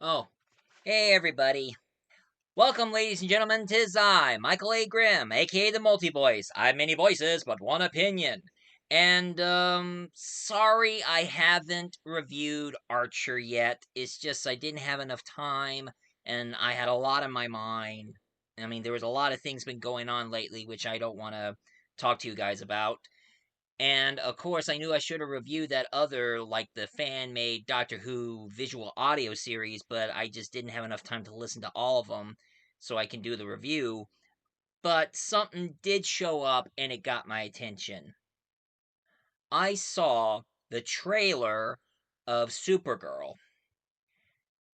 Oh, hey everybody. Welcome, ladies and gentlemen. Tis I, Michael A. Grimm, aka the Multi-Voice. I have many voices, but one opinion. And, sorry I haven't reviewed Archer yet. It's just I didn't have enough time, and I had a lot on my mind. I mean, there was a lot of things been going on lately, which I don't want to talk to you guys about. And of course, I knew I should have reviewed that other, like the fan made Doctor Who visual audio series, but I just didn't have enough time to listen to all of them so I can do the review. But something did show up and it got my attention. I saw the trailer of Supergirl,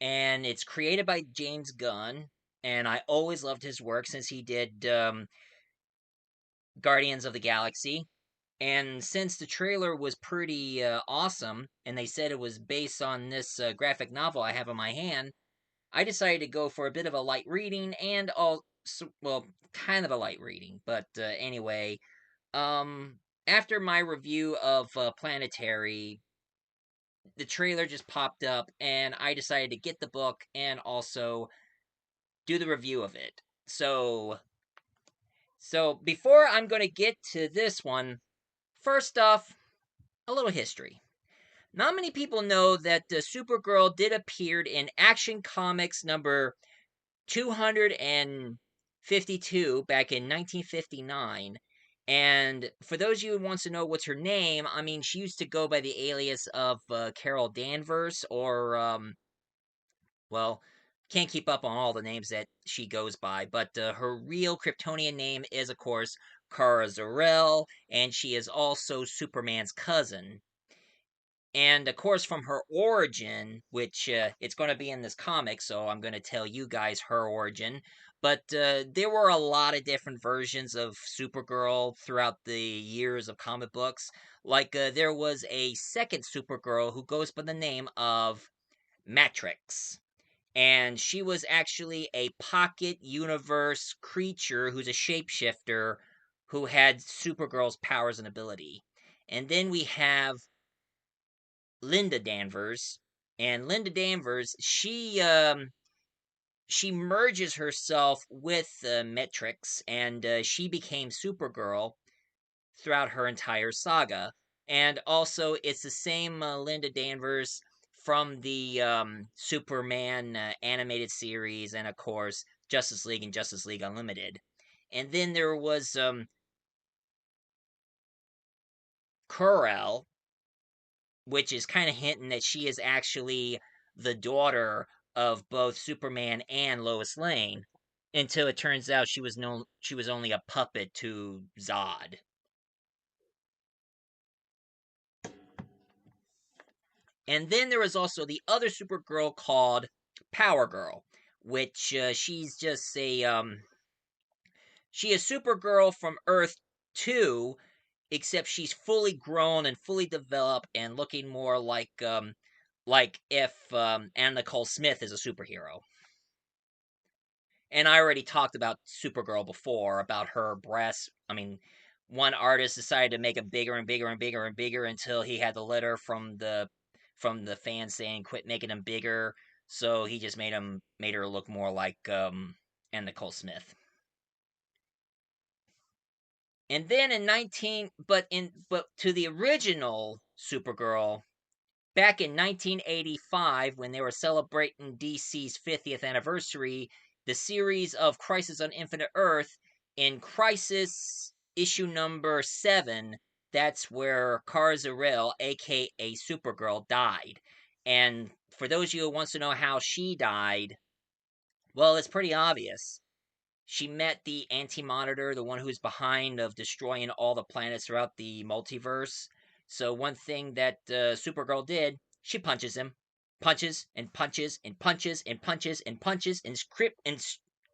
and it's created by James Gunn, and I always loved his work since he did Guardians of the Galaxy. And since the trailer was pretty awesome, and they said it was based on this graphic novel I have in my hand, I decided to go for a bit of a light reading and all, well, kind of a light reading. But anyway, um, after my review of Planetary, the trailer just popped up, and I decided to get the book and also do the review of it. So before I'm going to get to this one, first off, a little history. Not many people know that Supergirl did appear in Action Comics number 252 back in 1959. And for those of you who wants to know what's her name, I mean, she used to go by the alias of Carol Danvers, or, well, can't keep up on all the names that she goes by, but her real Kryptonian name is, of course, Kara Zor-El, and she is also Superman's cousin. And of course, from her origin, which it's going to be in this comic, so I'm going to tell you guys her origin. But there were a lot of different versions of Supergirl throughout the years of comic books. Like, there was a second Supergirl who goes by the name of Matrix. And she was actually a pocket universe creature who's a shapeshifter who had Supergirl's powers and ability. And then we have Linda Danvers, and Linda Danvers, she merges herself with Metrix, and she became Supergirl throughout her entire saga. And also, it's the same Linda Danvers from the Superman animated series, and of course, Justice League and Justice League Unlimited. And then there was Kal-El, which is kind of hinting that she is actually the daughter of both Superman and Lois Lane, until it turns out she was only a puppet to Zod. And then there was also the other Supergirl called Power Girl, which she's just a she is Supergirl from Earth 2, except she's fully grown and fully developed and looking more like if Anna Nicole Smith is a superhero. And I already talked about Supergirl before, about her breasts. I mean, one artist decided to make them bigger and bigger and bigger and bigger until he had the letter from the fans saying quit making them bigger. So he just made her look more like Anna Nicole Smith. And then in 19 but to the original Supergirl, back in 1985, when they were celebrating DC's 50th anniversary, the series of Crisis on Infinite Earth, in Crisis issue number 7, that's where Kara Zor-El, aka Supergirl, died. And for those of you who wants to know how she died, well, it's pretty obvious. She met the Anti-Monitor, the one who's behind of destroying all the planets throughout the multiverse. So one thing that Supergirl did, she punches him, punches and punches and punches and punches and punches and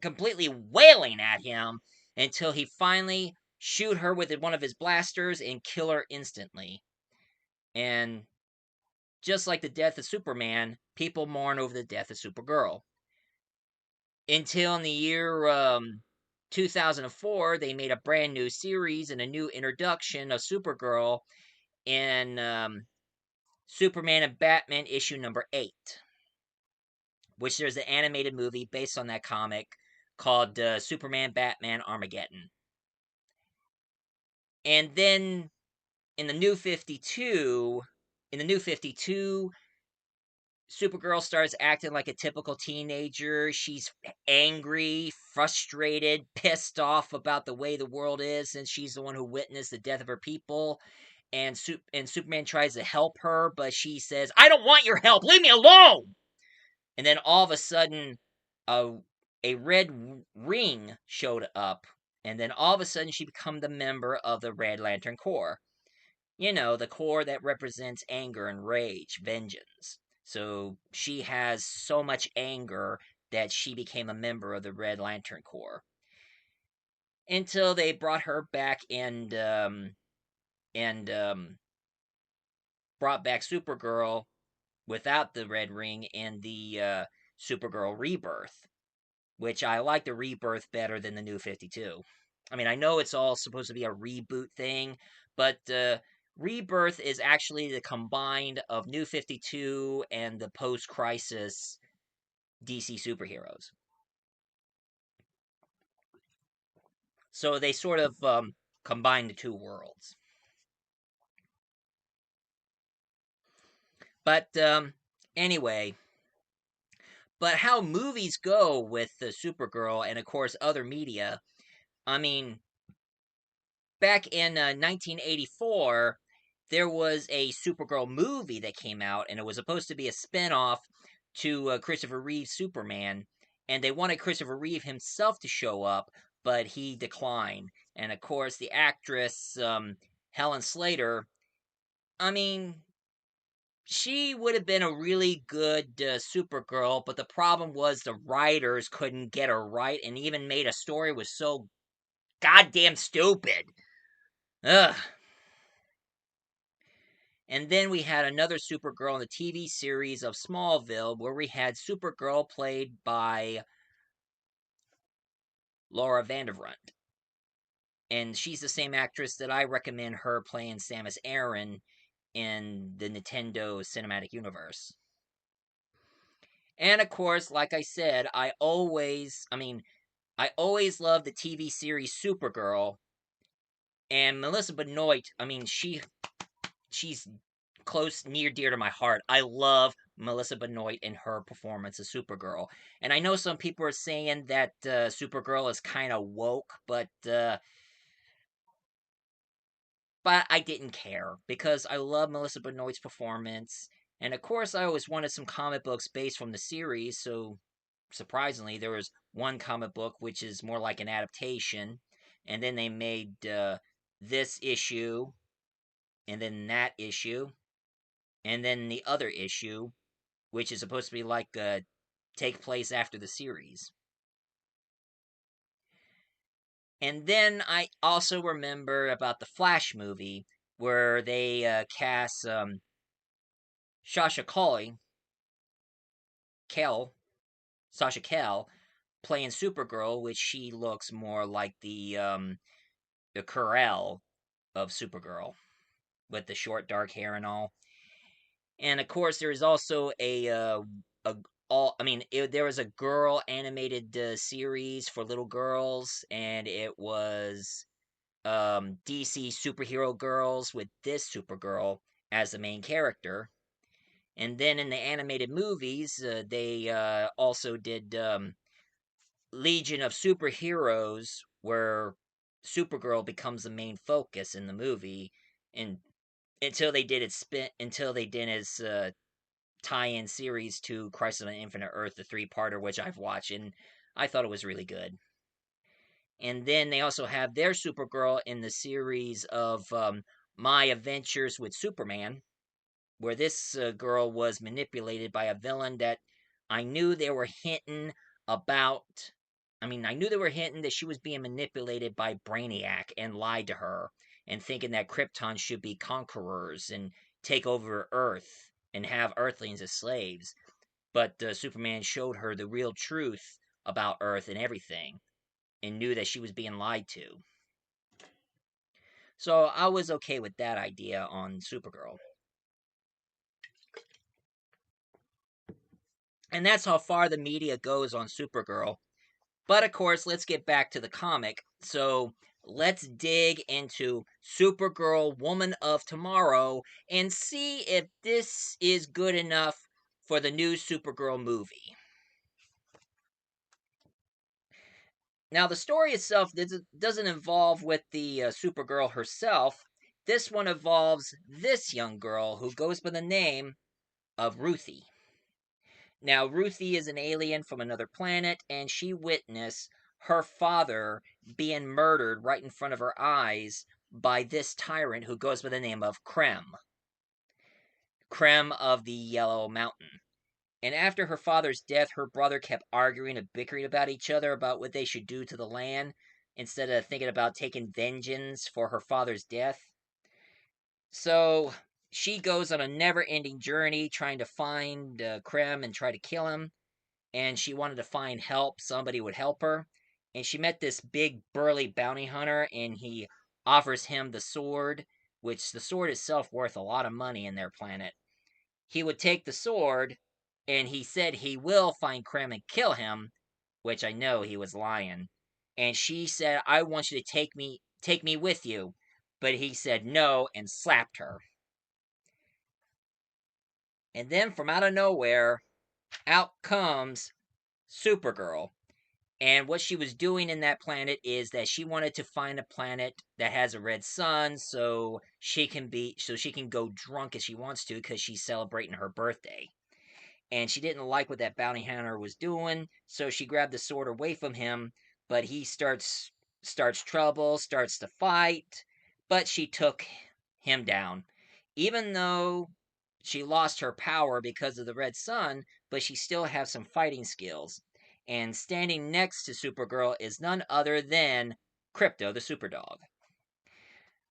completely wailing at him until he finally shoot her with one of his blasters and kill her instantly. And just like the death of Superman, people mourn over the death of Supergirl. Until in the year 2004, they made a brand new series and a new introduction of Supergirl in Superman and Batman issue number 8. which there's an animated movie based on that comic called Superman Batman Armageddon. And then in the new 52, in the new 52, Supergirl starts acting like a typical teenager. She's angry, frustrated, pissed off about the way the world is since she's the one who witnessed the death of her people. And Superman tries to help her, but she says, "I don't want your help. Leave me alone." And then all of a sudden, a a red ring showed up, and then all of a sudden she became the member of the Red Lantern Corps. You know, the core that represents anger and rage, vengeance. So she has so much anger that she became a member of the Red Lantern Corps until they brought her back and brought back Supergirl without the red ring in the Supergirl Rebirth, which I like the Rebirth better than the New 52. I mean, I know it's all supposed to be a reboot thing, but Rebirth is actually the combined of New 52 and the post Crisis DC superheroes. So they sort of combine the two worlds. But anyway, but how movies go with the Supergirl and, of course, other media. I mean, back in 1984, there was a Supergirl movie that came out, and it was supposed to be a spinoff to Christopher Reeve's Superman. And they wanted Christopher Reeve himself to show up, but he declined. And of course, the actress Helen Slater, I mean, she would have been a really good Supergirl, but the problem was the writers couldn't get her right, and even made a story was so goddamn stupid. Ugh. And then we had another Supergirl in the TV series of Smallville, where we had Supergirl played by Laura Vandervrant. And she's the same actress that I recommend her playing Samus Aran in the Nintendo Cinematic Universe. And of course, like I said, I always loved the TV series Supergirl. And Melissa Benoist, she's close, near, dear to my heart. I love Melissa Benoist and her performance as Supergirl. And I know some people are saying that Supergirl is kind of woke, but I didn't care because I love Melissa Benoist's performance. And of course, I always wanted some comic books based from the series. So surprisingly, there was one comic book which is more like an adaptation, and then they made this issue, and then that issue, and then the other issue, which is supposed to be like take place after the series. And then I also remember about the Flash movie where they cast Sasha Calle, Kel, Sasha Kel, playing Supergirl, which she looks more like the Carell of Supergirl with the short dark hair and all. And of course, there is also a all. I mean, there was a girl animated series for little girls, and it was DC Superhero Girls with this Supergirl as the main character. And then in the animated movies, they also did Legion of Superheroes, where Supergirl becomes the main focus in the movie, and until they did its tie-in series to Crisis on Infinite Earth, the three-parter, which I've watched, and I thought it was really good. And then they also have their Supergirl in the series of My Adventures with Superman, where this girl was manipulated by a villain that I knew they were hinting about. I knew they were hinting that she was being manipulated by Brainiac and lied to her, and thinking that Krypton should be conquerors and take over Earth and have Earthlings as slaves. But Superman showed her the real truth about Earth and everything, and knew that she was being lied to. So I was okay with that idea on Supergirl. And that's how far the media goes on Supergirl. But of course, let's get back to the comic. So let's dig into Supergirl Woman of Tomorrow and see if this is good enough for the new Supergirl movie. Now, the story itself doesn't involve with the Supergirl herself. This one involves this young girl who goes by the name of Ruthie. Now, Ruthie is an alien from another planet, and she witnessed her father being murdered right in front of her eyes by this tyrant who goes by the name of Krem of the Yellow Mountain. And after her father's death, her brother kept arguing and bickering about each other about what they should do to the land instead of thinking about taking vengeance for her father's death. So she goes on a never ending journey trying to find Krem and try to kill him. And she wanted to find help. Somebody would help her. And she met this big burly bounty hunter, and he offers him the sword, which the sword itself worth a lot of money in their planet. He would take the sword, and he said he will find Krem and kill him, which I know he was lying. And she said, "I want you to take me with you." But he said no and slapped her. And then from out of nowhere, out comes Supergirl. And what she was doing in that planet is that she wanted to find a planet that has a red sun so she can go drunk as she wants to because she's celebrating her birthday. And she didn't like what that bounty hunter was doing, so she grabbed the sword away from him, but he starts trouble, starts to fight, but she took him down. Even though she lost her power because of the red sun, but she still has some fighting skills. And standing next to Supergirl is none other than Crypto, the Superdog.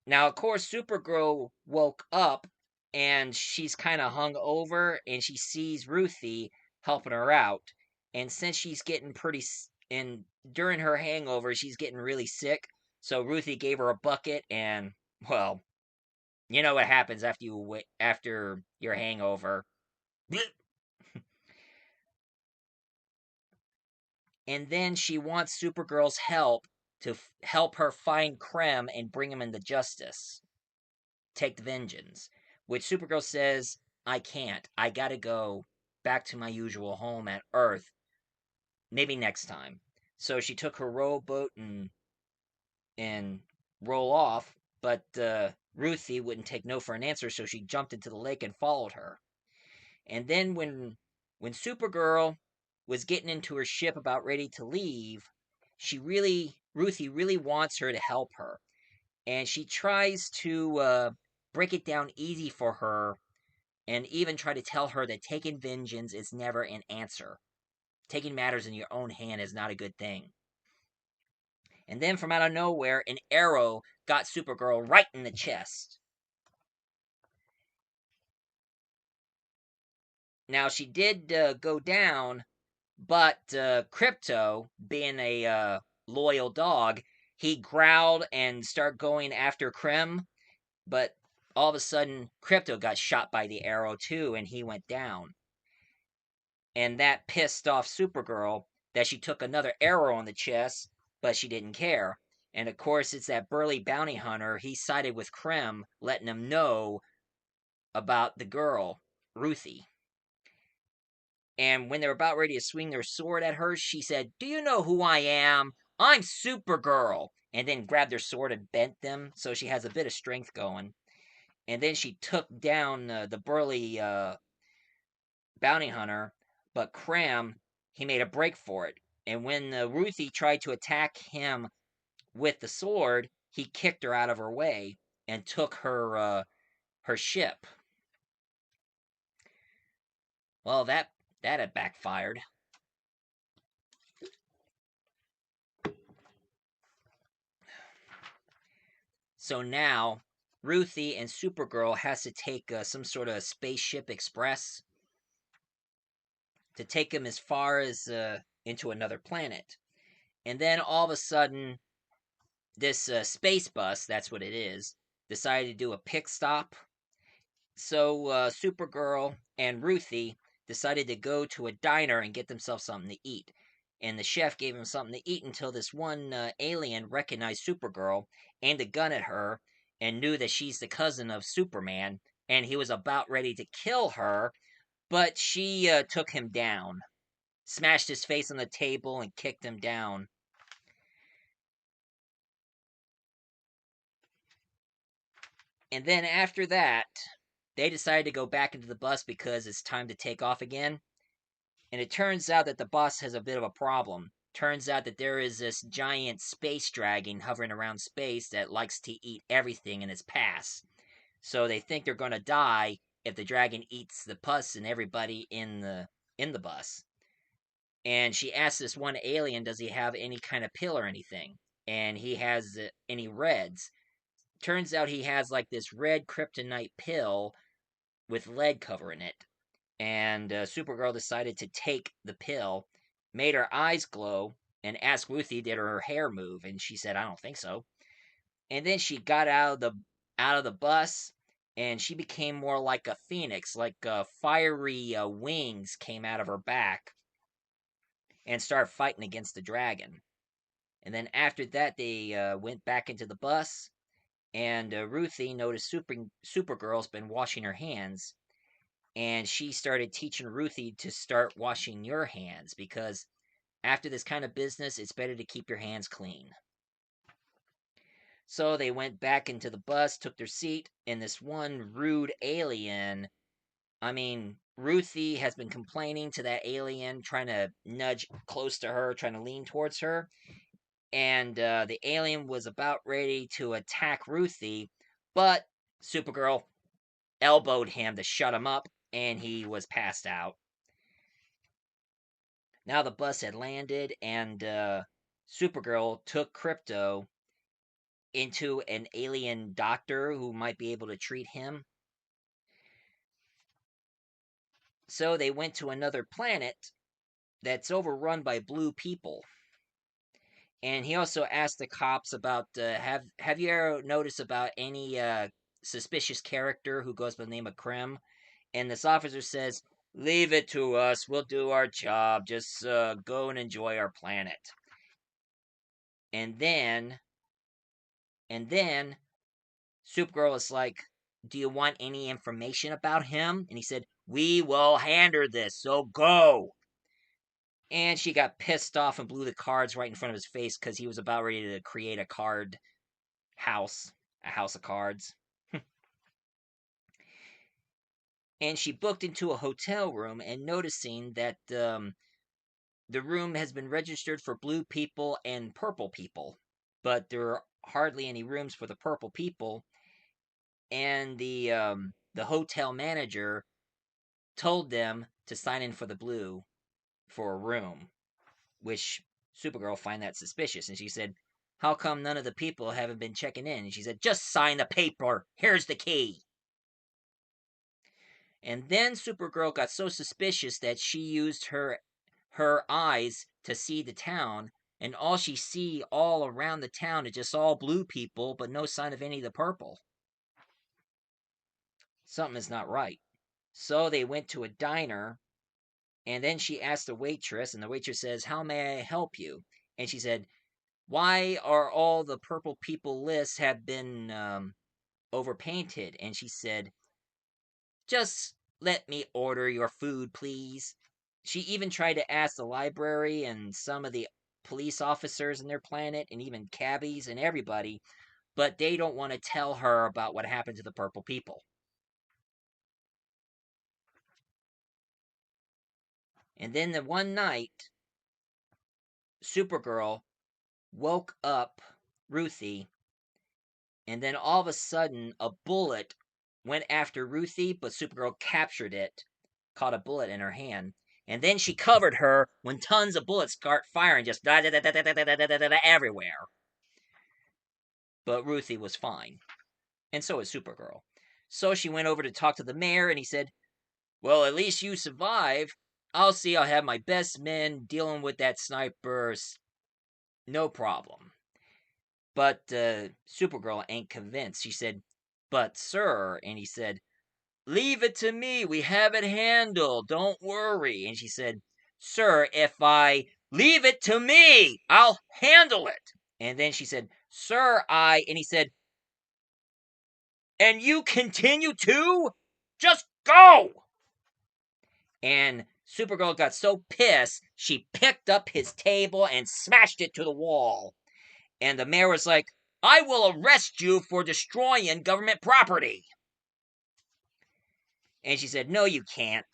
Now, of course, Supergirl woke up and she's kind of hung over and she sees Ruthie helping her out. And since she's getting and during her hangover, she's getting really sick. So Ruthie gave her a bucket and, well, you know what happens after your hangover. And then she wants Supergirl's help to help her find Krem and bring him into justice. Take the vengeance. Which Supergirl says, "I can't. I gotta go back to my usual home at Earth. Maybe next time." So she took her rowboat and roll off, but Ruthie wouldn't take no for an answer, so she jumped into the lake and followed her. And then when Supergirl was getting into her ship about ready to leave, Ruthie really wants her to help her. And she tries to break it down easy for her and even try to tell her that taking vengeance is never an answer. Taking matters in your own hand is not a good thing. And then from out of nowhere, an arrow got Supergirl right in the chest. Now, she did go down, but Crypto, being a loyal dog, he growled and started going after Krem, but all of a sudden, Crypto got shot by the arrow too, and he went down. And that pissed off Supergirl that she took another arrow in the chest, but she didn't care. And of course, it's that burly bounty hunter. He sided with Krem, letting him know about the girl, Ruthie. And when they were about ready to swing their sword at her, she said, "Do you know who I am? I'm Supergirl." And then grabbed their sword and bent them, so she has a bit of strength going. And then she took down the burly bounty hunter, but Cram, he made a break for it. And when Ruthie tried to attack him with the sword, he kicked her out of her way and took her ship. Well, that had backfired. So now Ruthie and Supergirl has to take some sort of spaceship express to take him as far as into another planet. And then all of a sudden, this space bus, that's what it is, decided to do a pit stop. So Supergirl and Ruthie decided to go to a diner and get themselves something to eat. And the chef gave him something to eat until this one alien recognized Supergirl, aimed a gun at her, and knew that she's the cousin of Superman. And he was about ready to kill her, but she took him down, smashed his face on the table, and kicked him down. And then after that, they decided to go back into the bus because it's time to take off again. And it turns out that the bus has a bit of a problem. Turns out that there is this giant space dragon hovering around space that likes to eat everything in its path. So they think they're going to die if the dragon eats the bus and everybody in the bus. And she asks this one alien, does he have any kind of pill or anything? And he has any reds. Turns out he has like this red kryptonite pill with lead covering it. And Supergirl decided to take the pill, made her eyes glow, and asked Ruthie did her hair move, and she said, "I don't think so." And then she got out of the bus, and she became more like a phoenix, like fiery wings came out of her back, and started fighting against the dragon. And then after that, they went back into the bus, and Ruthie noticed Supergirl's been washing her hands, and she started teaching Ruthie to start washing your hands because after this kind of business, it's better to keep your hands clean. So they went back into the bus, took their seat, and this one rude alien. I mean, Ruthie has been complaining to that alien, trying to nudge close to her, trying to lean towards her. And the alien was about ready to attack Ruthie, but Supergirl elbowed him to shut him up, and he was passed out. Now the bus had landed, and Supergirl took Crypto into an alien doctor who might be able to treat him. So they went to another planet that's overrun by blue people. And he also asked the cops about have you ever noticed about any suspicious character who goes by the name of Krem? And this officer says, "Leave it to us. We'll do our job. Just go and enjoy our planet." And then And then Supergirl is like, "Do you want any information about him?" And he said, "We will handle this, so go." And she got pissed off and blew the cards right in front of his face because he was about ready to create house, a house of cards. And she booked into a hotel room and noticing that the room has been registered for blue people and purple people, but there are hardly any rooms for the purple people. And the hotel manager told them to sign in for the blue for a room, which Supergirl find that suspicious, and she said, "How come none of the people haven't been checking in?" And she said, "Just sign the paper. Here's the key." And then Supergirl got so suspicious that she used her eyes to see the town, and all she see all around the town is just all blue people, but no sign of any of the purple. Something is not right. So they went to a diner. And then she asked the waitress, and the waitress says, "How may I help you?" And she said, "Why are all the purple people lists have been overpainted?" And she said, "Just let me order your food, please." She even tried to ask the library and some of the police officers in their planet, and even cabbies and everybody, but they don't want to tell her about what happened to the purple people. And then the one night, Supergirl woke up Ruthie, and then all of a sudden a bullet went after Ruthie, but Supergirl captured it, caught a bullet in her hand, and then she covered her when tons of bullets start firing just everywhere. But Ruthie was fine, and so was Supergirl. So she went over to talk to the mayor, and he said, "Well, at least you survived. I'll have my best men dealing with that sniper. No problem." But Supergirl ain't convinced. She said, "But, sir," and he said, leave it to me. We have it handled. Don't worry. And she said, Sir, if I leave it to me, I'll handle it. And then she said, Sir, and he said, and you continue to? Just go! And Supergirl got so pissed, she picked up his table and smashed it to the wall. And the mayor was like, I will arrest you for destroying government property. And she said, no, you can't.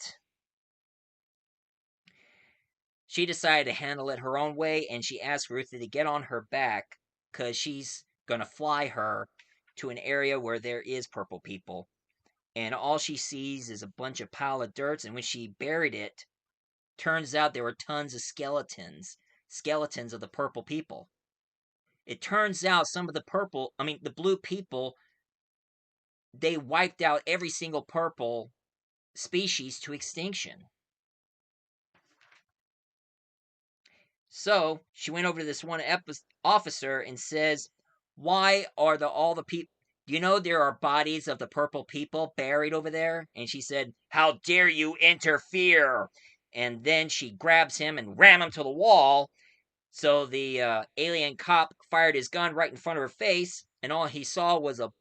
She decided to handle it her own way, and she asked Ruthie to get on her back because she's going to fly her to an area where there is purple people. And all she sees is a bunch of pile of dirt, and when she buried it, turns out there were tons of skeletons of the purple people. It turns out some of the blue people, they wiped out every single purple species to extinction. So she went over to this one officer and says, why are all the people, you know there are bodies of the purple people buried over there? And she said, how dare you interfere? And then she grabs him and ram him to the wall. So the alien cop fired his gun right in front of her face, and all he saw was a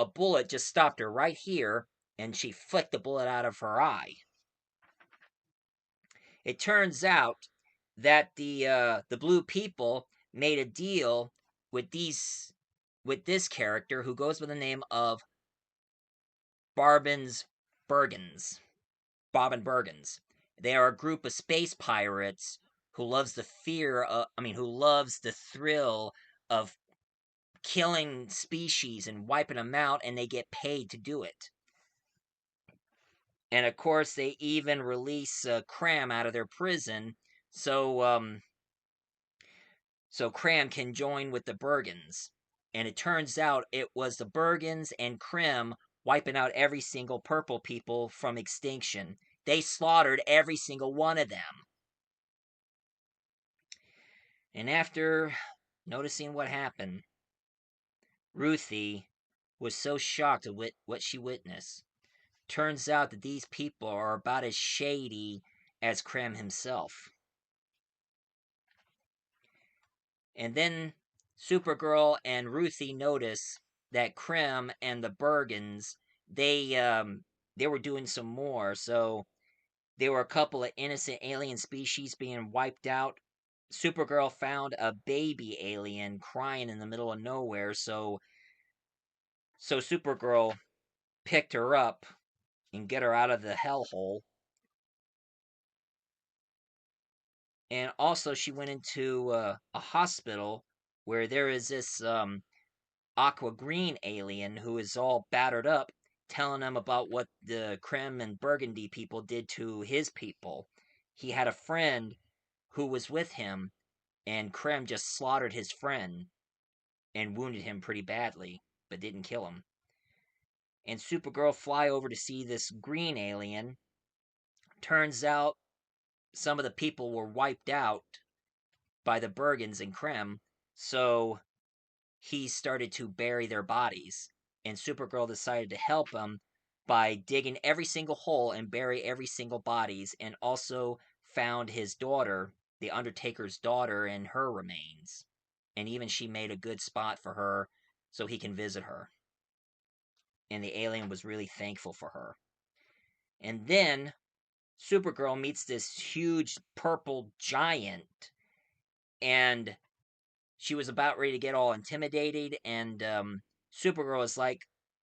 bullet just stopped her right here, and she flicked the bullet out of her eye. It turns out that the blue people made a deal with this character who goes by the name of Barbin's Bergens. Bobbin Bergens. They are a group of space pirates who loves the thrill of killing species and wiping them out, and they get paid to do it. And of course, they even release Cram out of their prison, so Cram can join with the Bergens. And it turns out it was the Bergens and Krim wiping out every single purple people from extinction. They slaughtered every single one of them. And after noticing what happened, Ruthie was so shocked at what she witnessed. Turns out that these people are about as shady as Krim himself. And then Supergirl and Ruthie notice that Krim and the Bergens, they were doing some more. So there were a couple of innocent alien species being wiped out. Supergirl found a baby alien crying in the middle of nowhere, so Supergirl picked her up and get her out of the hellhole. And also she went into a hospital where there is this aqua green alien who is all battered up, telling them about what the Krem and Burgundy people did to his people. He had a friend who was with him, and Krem just slaughtered his friend and wounded him pretty badly, but didn't kill him. And Supergirl fly over to see this green alien. Turns out some of the people were wiped out by the Bergens and Krem, so he started to bury their bodies. And Supergirl decided to help him by digging every single hole and bury every single bodies, and also found his daughter, the Undertaker's daughter, and her remains. And even she made a good spot for her so he can visit her. And the alien was really thankful for her. And then Supergirl meets this huge purple giant, and she was about ready to get all intimidated, and Supergirl was like,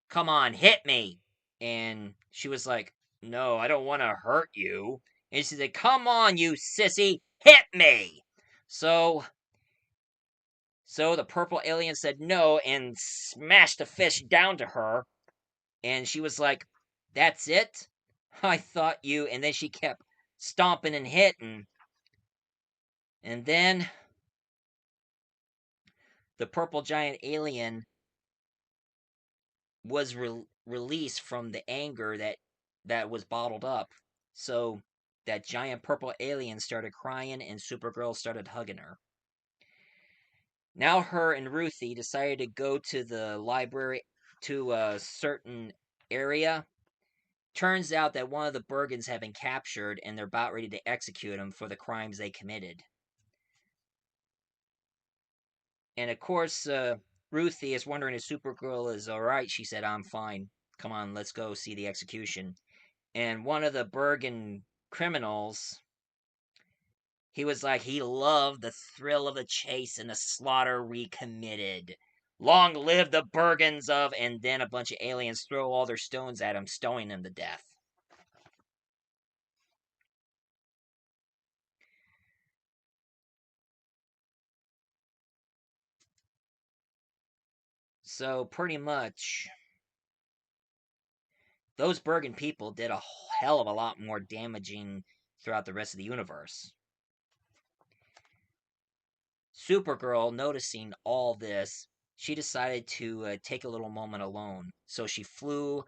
come on, hit me. And she was like, no, I don't want to hurt you. And she said, come on, you sissy, hit me. So the purple alien said no and smashed the fish down to her. And she was like, that's it? I thought you. And then she kept stomping and hitting. And then the purple giant alien was released from the anger that was bottled up. So that giant purple alien started crying, and Supergirl started hugging her. Now her and Ruthie decided to go to the library, to a certain area, Turns out that one of the Bergens have been captured and they're about ready to execute him for the crimes they committed. And of course, Ruthie is wondering if Supergirl is alright. She said, I'm fine. Come on, let's go see the execution. And one of the Bergen criminals, he was like, he loved the thrill of the chase and the slaughter we committed. Long live the Bergens of, and then a bunch of aliens throw all their stones at him, stoning him to death. So, pretty much, those Bergen people did a hell of a lot more damaging throughout the rest of the universe. Supergirl, noticing all this, she decided to take a little moment alone. So she flew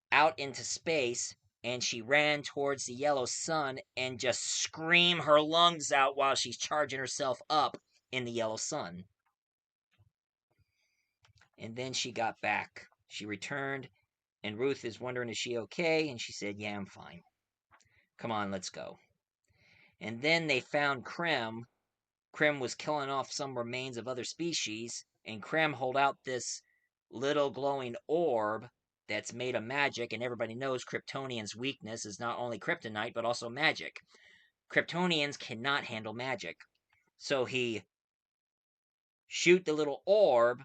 out into space and she ran towards the yellow sun and just screamed her lungs out while she's charging herself up in the yellow sun. And then she got back. She returned, and Ruth is wondering, is she okay? And she said, yeah, I'm fine. Come on, let's go. And then they found Krem. Krem was killing off some remains of other species, and Krem hold out this little glowing orb that's made of magic, and everybody knows Kryptonians' weakness is not only kryptonite, but also magic. Kryptonians cannot handle magic. So he shoot the little orb,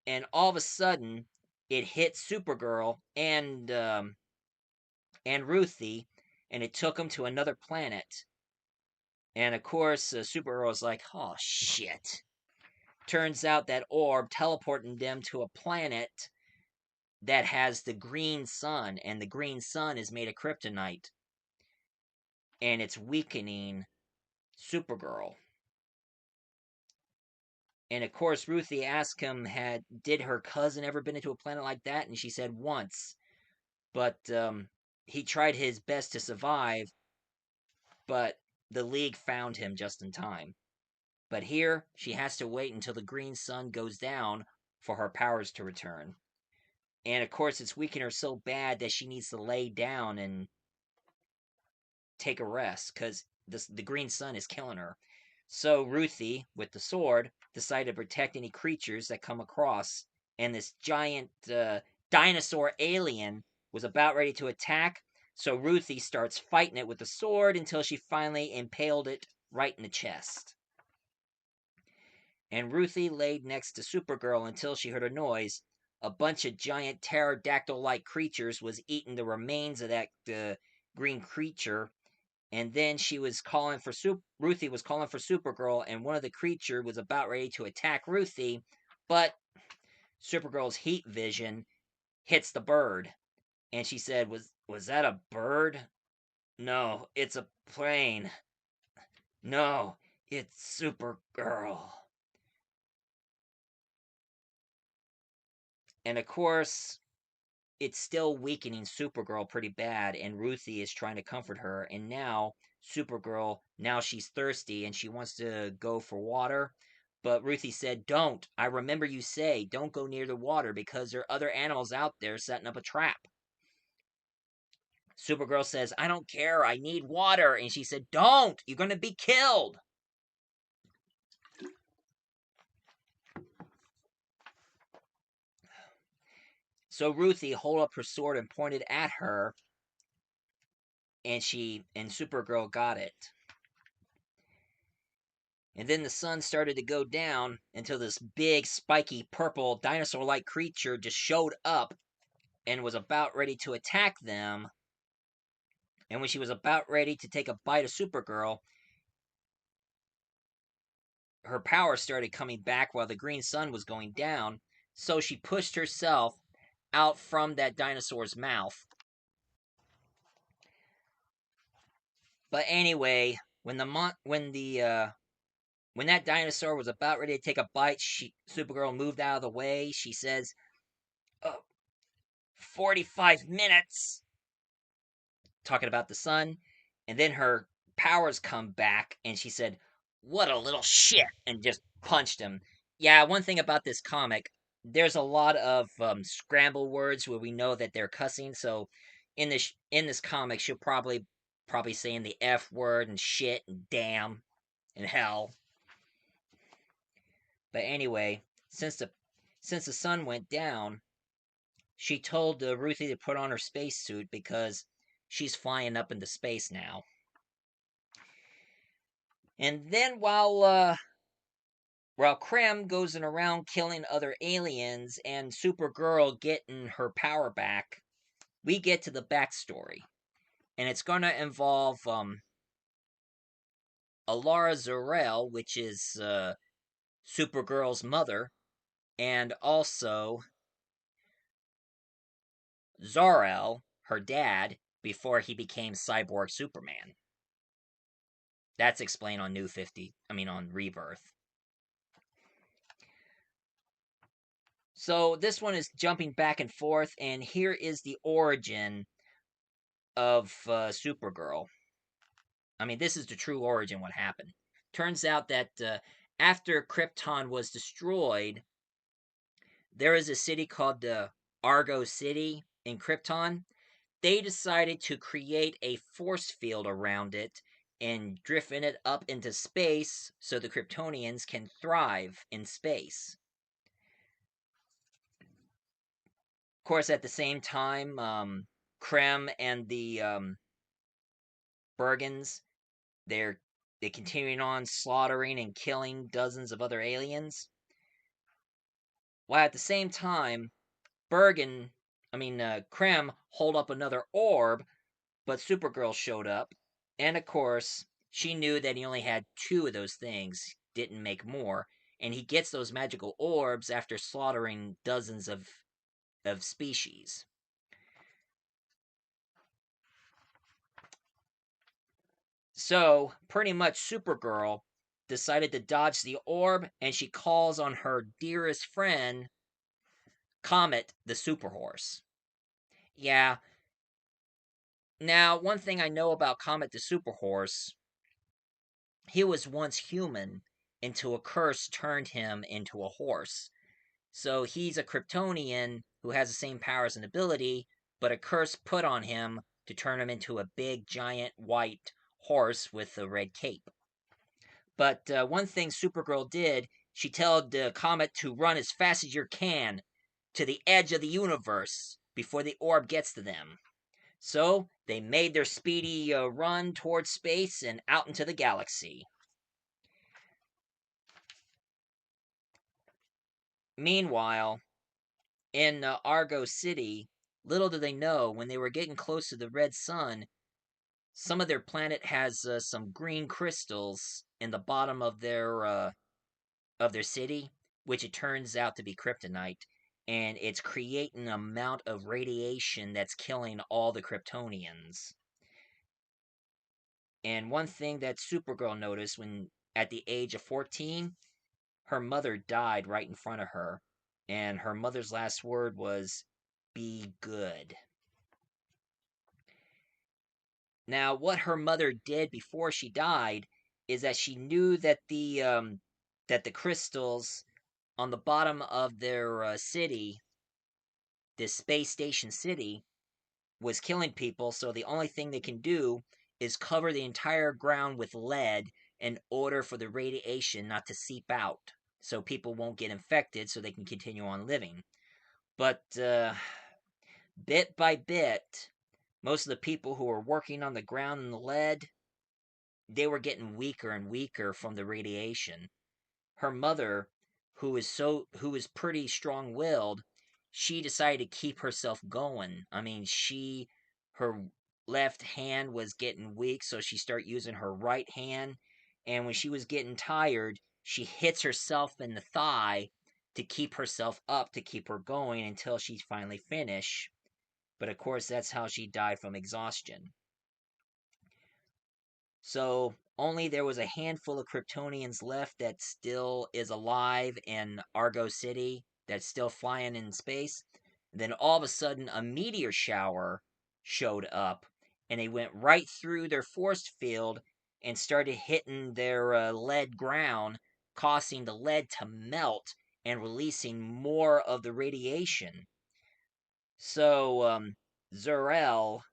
and all of a sudden, it hits Supergirl and Ruthie, and it took them to another planet. And of course, Supergirl's like, oh shit. Turns out that orb teleporting them to a planet that has the green sun, and the green sun is made of kryptonite. And it's weakening Supergirl. And of course, Ruthie asked him, did her cousin ever been into a planet like that? And she said once. But he tried his best to survive, but the League found him just in time. But here, she has to wait until the green sun goes down for her powers to return. And of course, it's weakening her so bad that she needs to lay down and take a rest because the green sun is killing her. So Ruthie, with the sword, decided to protect any creatures that come across. And this giant dinosaur alien was about ready to attack. So Ruthie starts fighting it with the sword until she finally impaled it right in the chest. And Ruthie laid next to Supergirl until she heard a noise. A bunch of giant pterodactyl-like creatures was eating the remains of that green creature. And then she was calling for Ruthie was calling for Supergirl, and one of the creature was about ready to attack Ruthie, but Supergirl's heat vision hits the bird, and she said, "Was that a bird? No, it's a plane. No, it's Supergirl." And of course, it's still weakening Supergirl pretty bad, and Ruthie is trying to comfort her. And now, Supergirl, now she's thirsty and she wants to go for water. But Ruthie said, don't. I remember you say, don't go near the water because there are other animals out there setting up a trap. Supergirl says, I don't care. I need water. And she said, don't. You're going to be killed. So Ruthie hold up her sword and pointed at her, and Supergirl got it. And then the sun started to go down until this big, spiky, purple, dinosaur-like creature just showed up and was about ready to attack them. And when she was about ready to take a bite of Supergirl, her power started coming back while the green sun was going down. So she pushed herself out from that dinosaur's mouth. But anyway, when that dinosaur was about ready to take a bite, Supergirl moved out of the way. She says, oh, 45 minutes, talking about the sun. And then her powers come back, and she said, what a little shit, and just punched him. Yeah, one thing about this comic, there's a lot of scramble words where we know that they're cussing, so in this comic, she'll probably saying the F word and shit and damn and hell. But anyway, since the sun went down, she told Ruthie to put on her spacesuit because she's flying up into space now. And then while Krem goes around killing other aliens and Supergirl getting her power back, we get to the backstory. And it's going to involve Alara Zor-El, which is Supergirl's mother, and also Zor-El, her dad, before he became Cyborg Superman. That's explained on on Rebirth. So this one is jumping back and forth, and here is the origin of Supergirl. This is the true origin, what happened. Turns out that after Krypton was destroyed, there is a city called Argo City in Krypton. They decided to create a force field around it and drifting it up into space so the Kryptonians can thrive in space. Of course, at the same time, Krem and the Bergens, they continuing on slaughtering and killing dozens of other aliens. While at the same time, Krem hold up another orb, but Supergirl showed up, and of course, she knew that he only had two of those things, didn't make more, and he gets those magical orbs after slaughtering dozens of species. So, pretty much Supergirl decided to dodge the orb, and she calls on her dearest friend, Comet the Superhorse. Yeah. Now, one thing I know about Comet the Superhorse, he was once human until a curse turned him into a horse. So he's a Kryptonian who has the same powers and ability, but a curse put on him to turn him into a big, giant, white horse with a red cape. But one thing Supergirl did, she told the Comet to run as fast as you can to the edge of the universe before the orb gets to them. So they made their speedy run towards space and out into the galaxy. Meanwhile, in Argo City, little do they know, when they were getting close to the red sun, some of their planet has some green crystals in the bottom of their city, which it turns out to be kryptonite, and it's creating an amount of radiation that's killing all the Kryptonians. And one thing that Supergirl noticed when at the age of 14, her mother died right in front of her, and her mother's last word was, "Be good." Now, what her mother did before she died is that she knew that the crystals on the bottom of their city, this space station city, was killing people. So the only thing they can do is cover the entire ground with lead in order for the radiation not to seep out, so people won't get infected, so they can continue on living. But bit by bit, most of the people who were working on the ground in the lead, they were getting weaker and weaker from the radiation. Her mother, who is pretty strong-willed, she decided to keep herself going. Her left hand was getting weak, so she started using her right hand, and when she was getting tired, she hits herself in the thigh to keep herself up, to keep her going until she finally finished. But of course, that's how she died, from exhaustion. So only there was a handful of Kryptonians left that still is alive in Argo City, that's still flying in space. Then all of a sudden, a meteor shower showed up, and they went right through their force field and started hitting their lead ground, causing the lead to melt and releasing more of the radiation. So Zor-El,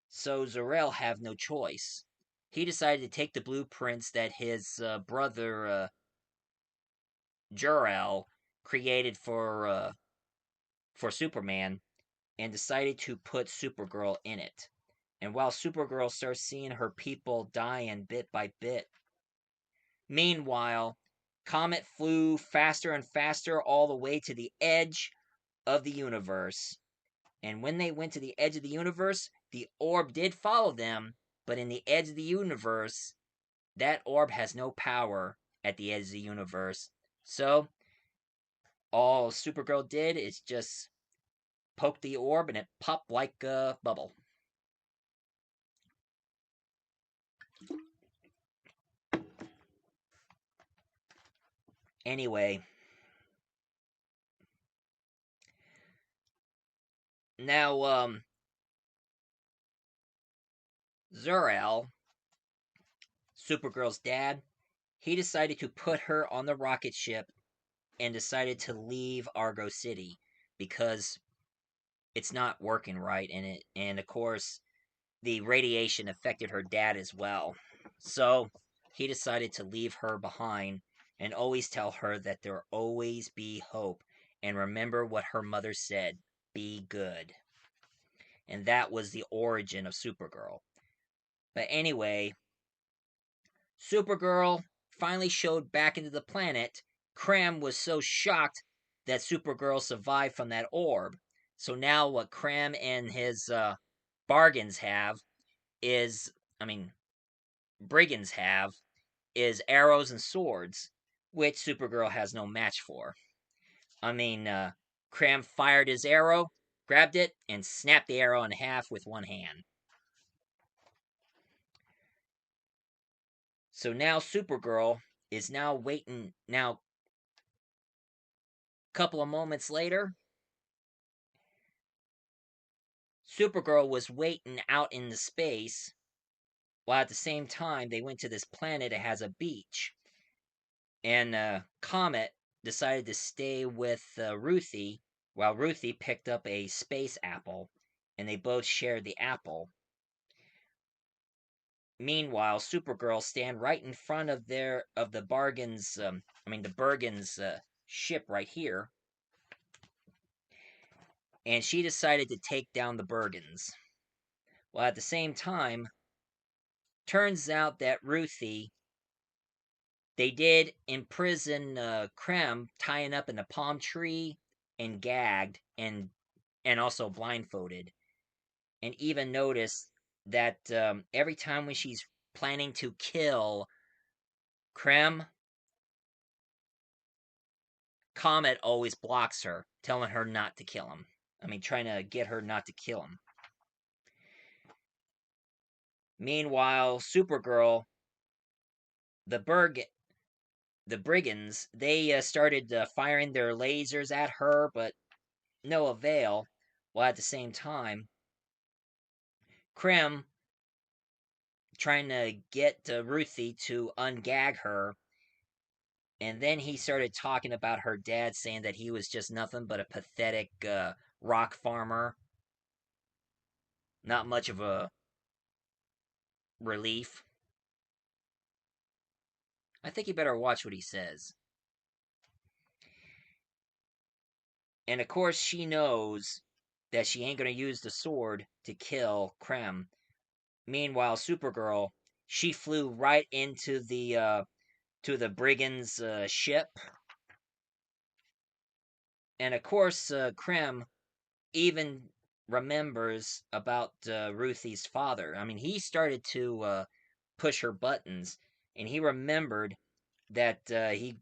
so Zor-El have no choice. He decided to take the blueprints that his brother Jor-El created for Superman and decided to put Supergirl in it. And while Supergirl starts seeing her people dying bit by bit, meanwhile, Comet flew faster and faster all the way to the edge of the universe. And when they went to the edge of the universe, the orb did follow them, but in the edge of the universe, that orb has no power at the edge of the universe. So, all Supergirl did is just poke the orb and it popped like a bubble. Anyway, now, Zor-El, Supergirl's dad, he decided to put her on the rocket ship and decided to leave Argo City because it's not working right and of course the radiation affected her dad as well. So he decided to leave her behind and always tell her that there'll always be hope and remember what her mother said, be good. And that was the origin of Supergirl. But anyway, Supergirl finally showed back into the planet. Kram was so shocked that Supergirl survived from that orb. So now what Kram and his bargains have is, I mean, brigands have, is arrows and swords, which Supergirl has no match for. I mean, Kram fired his arrow, grabbed it, and snapped the arrow in half with one hand. So now Supergirl is now waiting. Now, a couple of moments later, Supergirl was waiting out in the space, while at the same time they went to this planet that has a beach. And Comet decided to stay with Ruthie, while Ruthie picked up a space apple, and they both shared the apple. Meanwhile, Supergirl stand right in front of the bargains. The Bergen's ship right here, and she decided to take down the Bergens. Well, at the same time, turns out that Ruthie, they did imprison Krem, tying up in a palm tree and gagged and also blindfolded. And even noticed that every time when she's planning to kill Krem, Comet always blocks her, telling her not to kill him. Trying to get her not to kill him. Meanwhile, Supergirl, the the brigands, they started firing their lasers at her, but no avail. While at the same time, Krem trying to get Ruthie to ungag her, and then he started talking about her dad, saying that he was just nothing but a pathetic rock farmer, not much of a relief. I think you better watch what he says. And of course, she knows that she ain't gonna use the sword to kill Krem. Meanwhile, Supergirl, she flew right into the brigands' ship, and of course, Krem even remembers about Ruthie's father. He started to push her buttons, and he remembered that he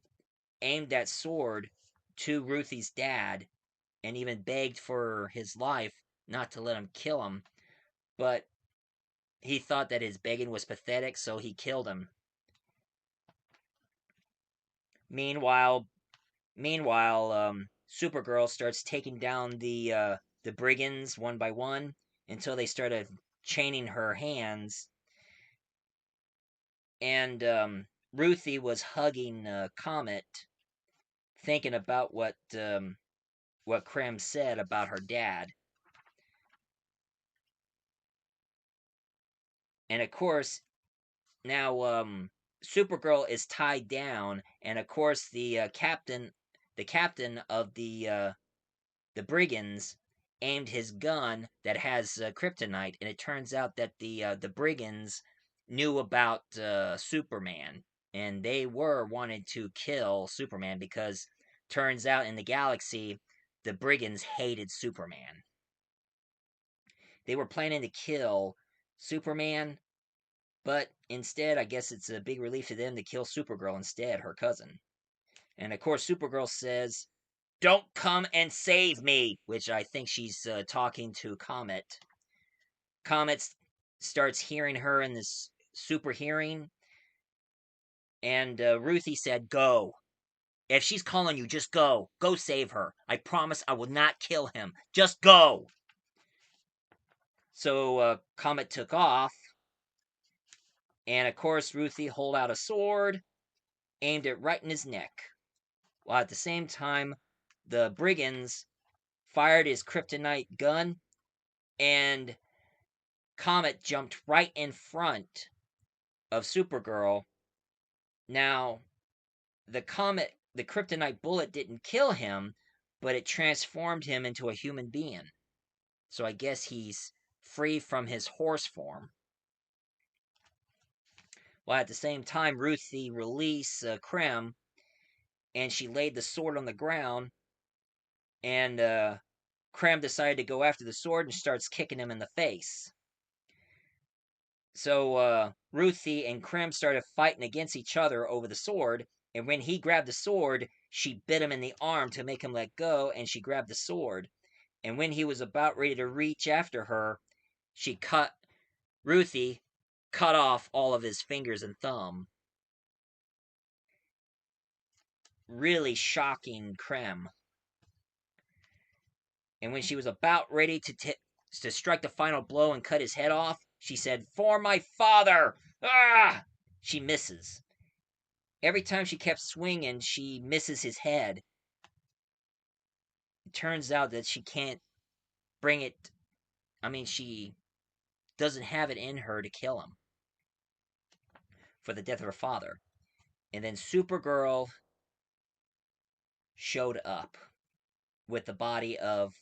aimed that sword to Ruthie's dad, and even begged for his life not to let him kill him. But he thought that his begging was pathetic, so he killed him. Meanwhile, Supergirl starts taking down the brigands one by one until they started chaining her hands. And Ruthie was hugging Comet, thinking about what Krem said about her dad. And of course, now Supergirl is tied down, and of course the captain of the brigands aimed his gun that has kryptonite, and it turns out that the brigands knew about Superman, and they were wanted to kill Superman because turns out in the galaxy the brigands hated Superman. They were planning to kill Superman, but instead, I guess it's a big relief to them to kill Supergirl instead, her cousin. And of course, Supergirl says, "Don't come and save me," which I think she's talking to Comet. Comet starts hearing her in this super hearing, and Ruthie said, "Go. If she's calling you, just go. Go save her. I promise I will not kill him. Just go." So Comet took off, and of course, Ruthie hold out a sword, aimed it right in his neck, while at the same time, the brigands fired his kryptonite gun, and Comet jumped right in front of Supergirl. Now, the kryptonite bullet didn't kill him, but it transformed him into a human being. So I guess he's free from his horse form. While at the same time, Ruthie released Krem, and she laid the sword on the ground, and Krem decided to go after the sword and starts kicking him in the face. So Ruthie and Krem started fighting against each other over the sword, and when he grabbed the sword, she bit him in the arm to make him let go, and she grabbed the sword. And when he was about ready to reach after her, Ruthie cut off all of his fingers and thumb. Really shocking Krem. And when she was about ready to strike the final blow and cut his head off, she said, "For my father!" Ah! She misses. Every time she kept swinging, she misses his head. It turns out that she can't bring it. I mean, she doesn't have it in her to kill him for the death of her father. And then Supergirl showed up with the body of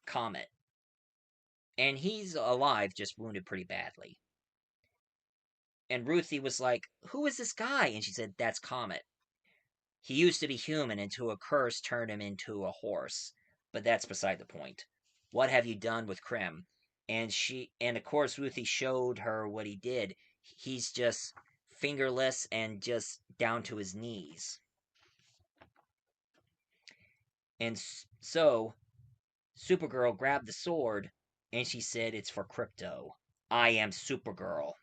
Comet, and he's alive, just wounded pretty badly. And Ruthie was like, "Who is this guy?" And she said, "That's Comet. He used to be human until a curse turned him into a horse. But that's beside the point. What have you done with Krem?" And of course Ruthie showed her what he did. He's just fingerless and just down to his knees. And so Supergirl grabbed the sword and she said, "It's for Krypto. I am Supergirl."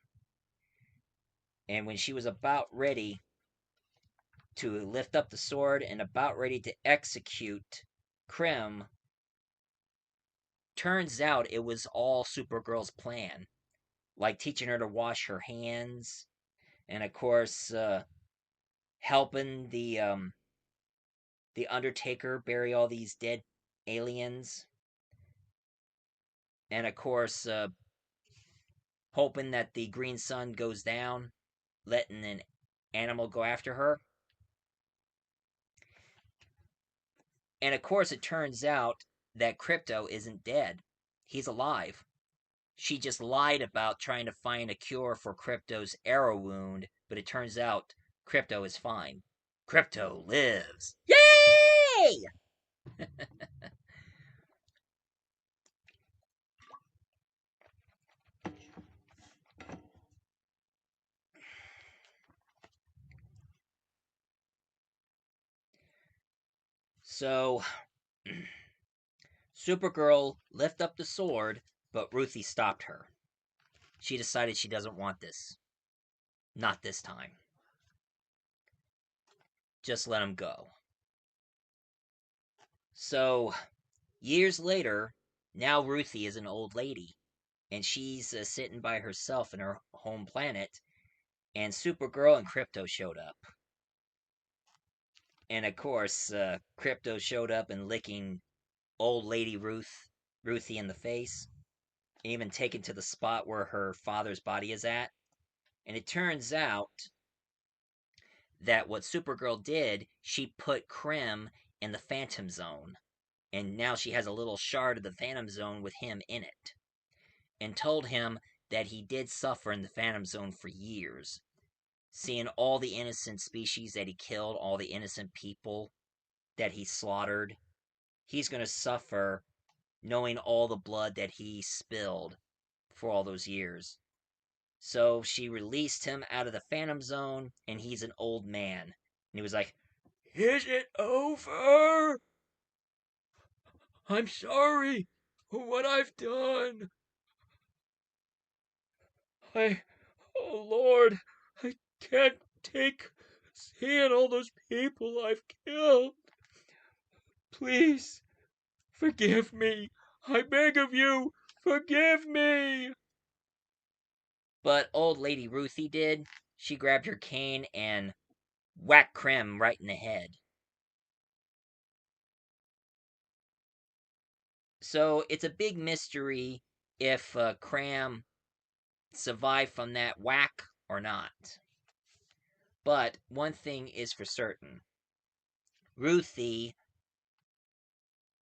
And when she was about ready to lift up the sword and about ready to execute Krem, turns out it was all Supergirl's plan. Like teaching her to wash her hands, and of course, helping the Undertaker bury all these dead aliens, and of course, hoping that the green sun goes down, letting an animal go after her. And of course, it turns out that Krypto isn't dead. He's alive. She just lied about trying to find a cure for Krypto's arrow wound, but it turns out Krypto is fine. Krypto lives. Yay! So, Supergirl lifted up the sword, but Ruthie stopped her. She decided she doesn't want this. Not this time. Just let him go. So, years later, now Ruthie is an old lady, and she's sitting by herself in her home planet, and Supergirl and Krypto showed up. And of course, Krypto showed up and licking old lady Ruthie in the face. even taken to the spot where her father's body is at. And it turns out that what Supergirl did, she put Krim in the Phantom Zone. And now she has a little shard of the Phantom Zone with him in it. And told him that he did suffer in the Phantom Zone for years. Seeing all the innocent species that he killed, all the innocent people that he slaughtered, he's going to suffer knowing all the blood that he spilled for all those years. So she released him out of the Phantom Zone, and he's an old man. And he was like, "Is it over? I'm sorry for what I've done. I, oh Lord, I can't take seeing all those people I've killed. Please, forgive me. I beg of you, forgive me." But old lady Ruthie did. She grabbed her cane and whacked Krim right in the head. So it's a big mystery if Cram survived from that whack or not. But one thing is for certain. Ruthie,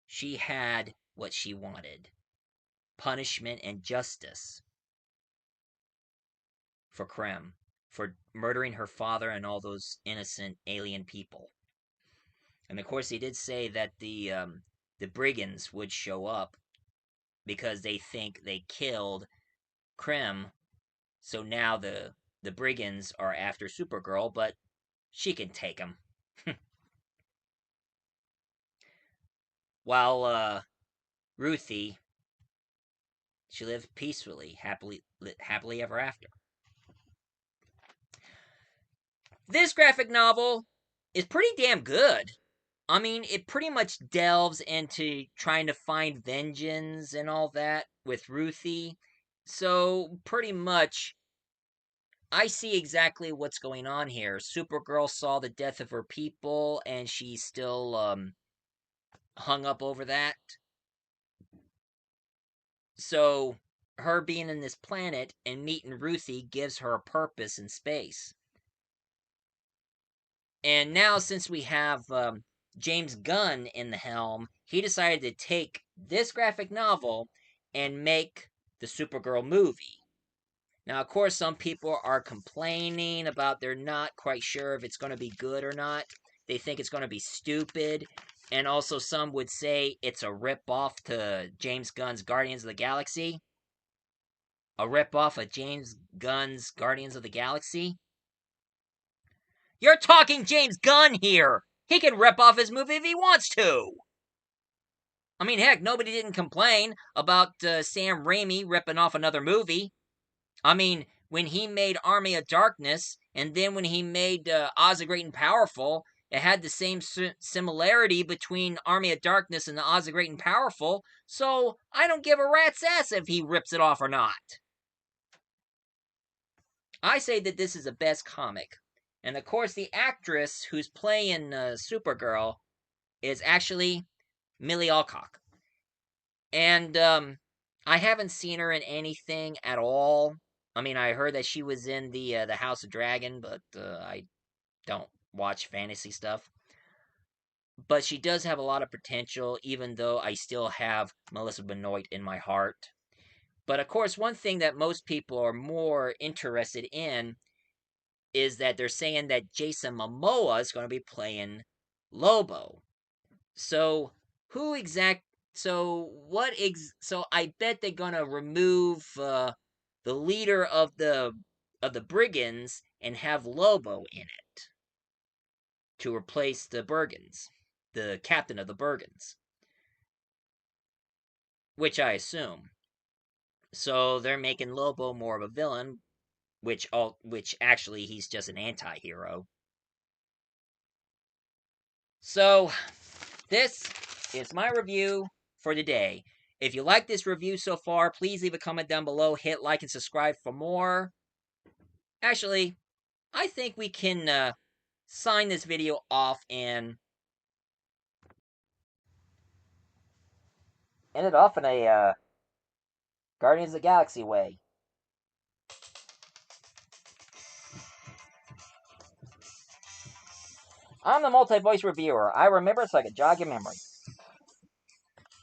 she had what she wanted. Punishment and justice for Krem for murdering her father and all those innocent alien people. And of course, they did say that the brigands would show up because they think they killed Krem. So now the brigands are after Supergirl, but she can take them. While Ruthie, she lived peacefully, happily ever after. This graphic novel is pretty damn good. I mean, it pretty much delves into trying to find vengeance and all that with Ruthie. So, pretty much, I see exactly what's going on here. Supergirl saw the death of her people, and she's still hung up over that. So, her being in this planet and meeting Ruthie gives her a purpose in space. And now, since we have James Gunn in the helm, he decided to take this graphic novel and make the Supergirl movie. Now, of course, some people are complaining about they're not quite sure if it's going to be good or not. They think it's going to be stupid. And also, some would say it's a rip-off to James Gunn's Guardians of the Galaxy. A rip-off of James Gunn's Guardians of the Galaxy. You're talking James Gunn here! He can rip off his movie if he wants to! I mean, heck, nobody didn't complain about Sam Raimi ripping off another movie. I mean, when he made Army of Darkness, and then when he made Oz the Great and Powerful, it had the same similarity between Army of Darkness and the Oz the Great and Powerful, so I don't give a rat's ass if he rips it off or not. I say that this is the best comic. And of course, the actress who's playing Supergirl is actually Millie Alcock. And I haven't seen her in anything at all. I mean, I heard that she was in the House of Dragon, but I don't watch fantasy stuff. But she does have a lot of potential, even though I still have Melissa Benoist in my heart. But of course, one thing that most people are more interested in is that they're saying that Jason Momoa is going to be playing Lobo. So who exact? So what? So I bet they're going to remove the leader of the brigands and have Lobo in it to replace the Bergens, the captain of the Bergens, which I assume. So they're making Lobo more of a villain, which actually he's just an anti-hero. So this is my review for today. If you like this review so far, please leave a comment down below, hit like and subscribe for more. Actually, I think we can sign this video off and end it off in a Guardians of the Galaxy way. I'm the multi-voice reviewer. I remember so I could jog your memory.